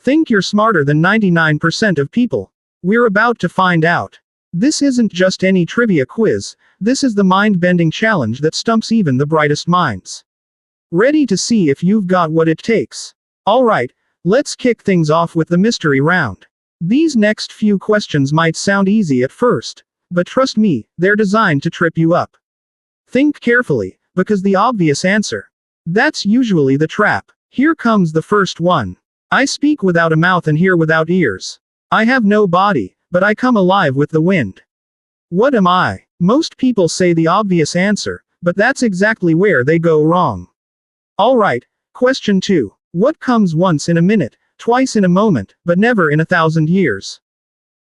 Think you're smarter than 99% of people? We're about to find out. This isn't just any trivia quiz, this is the mind-bending challenge that stumps even the brightest minds. Ready to see if you've got what it takes? Alright, let's kick things off with the mystery round. These next few questions might sound easy at first, but trust me, they're designed to trip you up. Think carefully, because the obvious answer. That's usually the trap. Here comes the first one. I speak without a mouth and hear without ears. I have no body, but I come alive with the wind. What am I? Most people say the obvious answer, but that's exactly where they go wrong. Alright, question 2. What comes once in a minute, twice in a moment, but never in 1,000 years?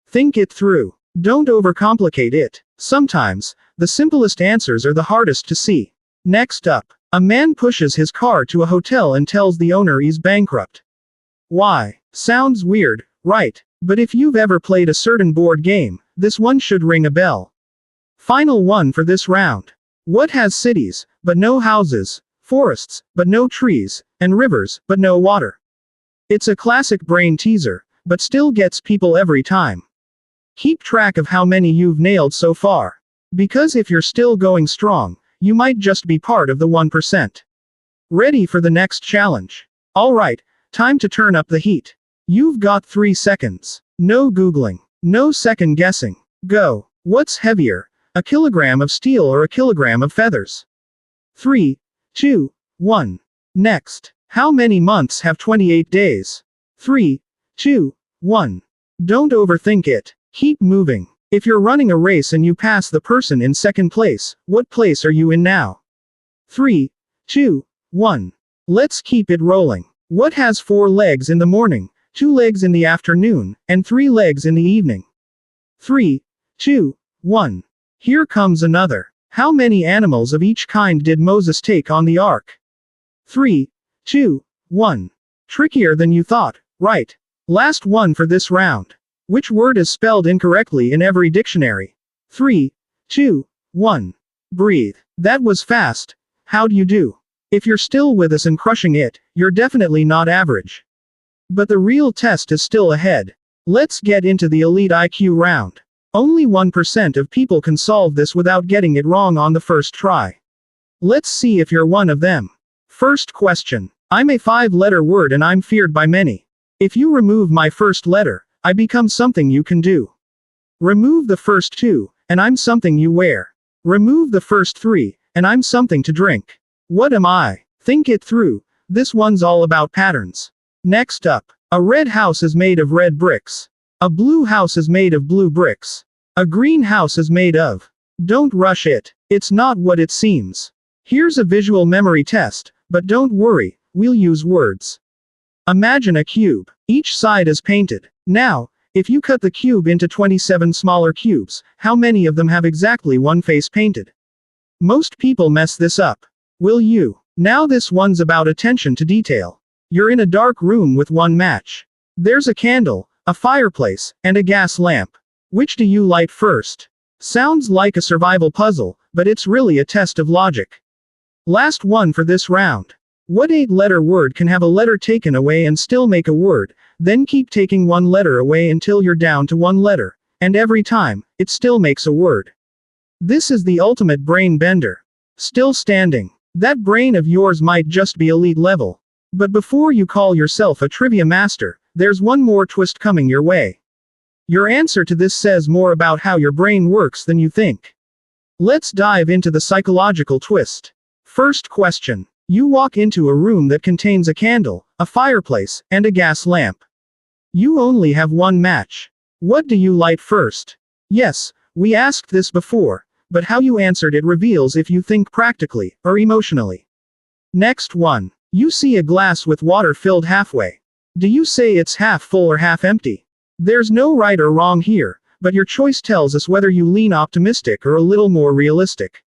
Think it through. Don't overcomplicate it. Sometimes, the simplest answers are the hardest to see. Next up, a man pushes his car to a hotel and tells the owner he's bankrupt. Why? Sounds weird, right? But if you've ever played a certain board game, this one should ring a bell. Final one for this round. What has cities, but no houses, forests, but no trees, and rivers, but no water? It's a classic brain teaser, but still gets people every time. Keep track of how many you've nailed so far. Because if you're still going strong, you might just be part of the 1%. Ready for the next challenge? Alright, time to turn up the heat. You've got 3 seconds. No Googling. No second guessing. Go. What's heavier? A kilogram of steel or a kilogram of feathers? 3, 2, 1. Next. How many months have 28 days? 3, 2, 1. Don't overthink it. Keep moving. If you're running a race and you pass the person in second place, what place are you in now? 3, 2, 1. Let's keep it rolling. What has 4 legs in the morning, 2 legs in the afternoon, and 3 legs in the evening? 3, 2, 1. Here comes another. How many animals of each kind did Moses take on the ark? 3, 2, 1. Trickier than you thought, right? Last one for this round. Which word is spelled incorrectly in every dictionary? 3, 2, 1. Breathe. That was fast. How'd you do? If you're still with us and crushing it, you're definitely not average. But the real test is still ahead. Let's get into the elite IQ round. Only 1% of people can solve this without getting it wrong on the first try. Let's see if you're one of them. First question. I'm a 5-letter word and I'm feared by many. If you remove my first letter, I become something you can do. Remove the first 2, and I'm something you wear. Remove the first 3, and I'm something to drink. What am I? Think it through. This one's all about patterns. Next up. A red house is made of red bricks. A blue house is made of blue bricks. A green house is made of. Don't rush it. It's not what it seems. Here's a visual memory test, but don't worry, we'll use words. Imagine a cube. Each side is painted. Now, if you cut the cube into 27 smaller cubes, how many of them have exactly one face painted? Most people mess this up. Will you? Now this one's about attention to detail. You're in a dark room with one match. There's a candle, a fireplace, and a gas lamp. Which do you light first? Sounds like a survival puzzle, but it's really a test of logic. Last one for this round. What 8-letter word can have a letter taken away and still make a word, then keep taking one letter away until you're down to one letter, and every time, it still makes a word? This is the ultimate brain bender. Still standing. That brain of yours might just be elite level. But before you call yourself a trivia master, there's one more twist coming your way. Your answer to this says more about how your brain works than you think. Let's dive into the psychological twist. First question. You walk into a room that contains a candle, a fireplace, and a gas lamp. You only have one match. What do you light first? Yes, we asked this before, but how you answered it reveals if you think practically or emotionally. Next one. You see a glass with water filled halfway. Do you say it's half full or half empty? There's no right or wrong here, but your choice tells us whether you lean optimistic or a little more realistic.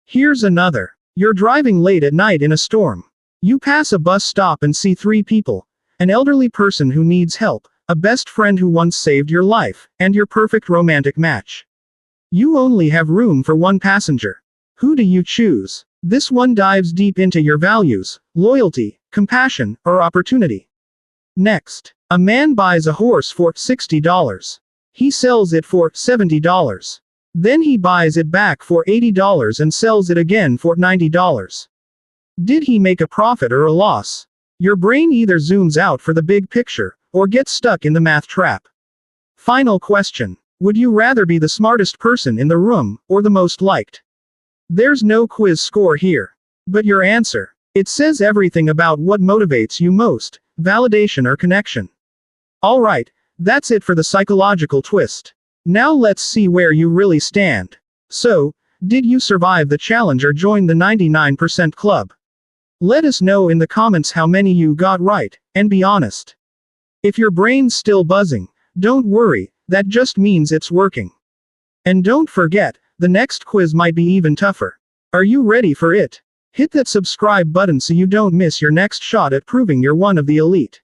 Here's another. You're driving late at night in a storm. You pass a bus stop and see 3 people. An elderly person who needs help, a best friend who once saved your life, and your perfect romantic match. You only have room for one passenger. Who do you choose? This one dives deep into your values, loyalty, compassion, or opportunity. Next. A man buys a horse for $60. He sells it for $70. Then he buys it back for $80 and sells it again for $90. Did he make a profit or a loss? Your brain either zooms out for the big picture, or gets stuck in the math trap. Final question. Would you rather be the smartest person in the room, or the most liked? There's no quiz score here. But your answer. It says everything about what motivates you most, validation or connection. Alright, that's it for the psychological twist. Now let's see where you really stand. So, did you survive the challenge or join the 99% club? Let us know in the comments how many you got right, and be honest. If your brain's still buzzing, don't worry, that just means it's working. And don't forget, the next quiz might be even tougher. Are you ready for it? Hit that subscribe button so you don't miss your next shot at proving you're one of the elite.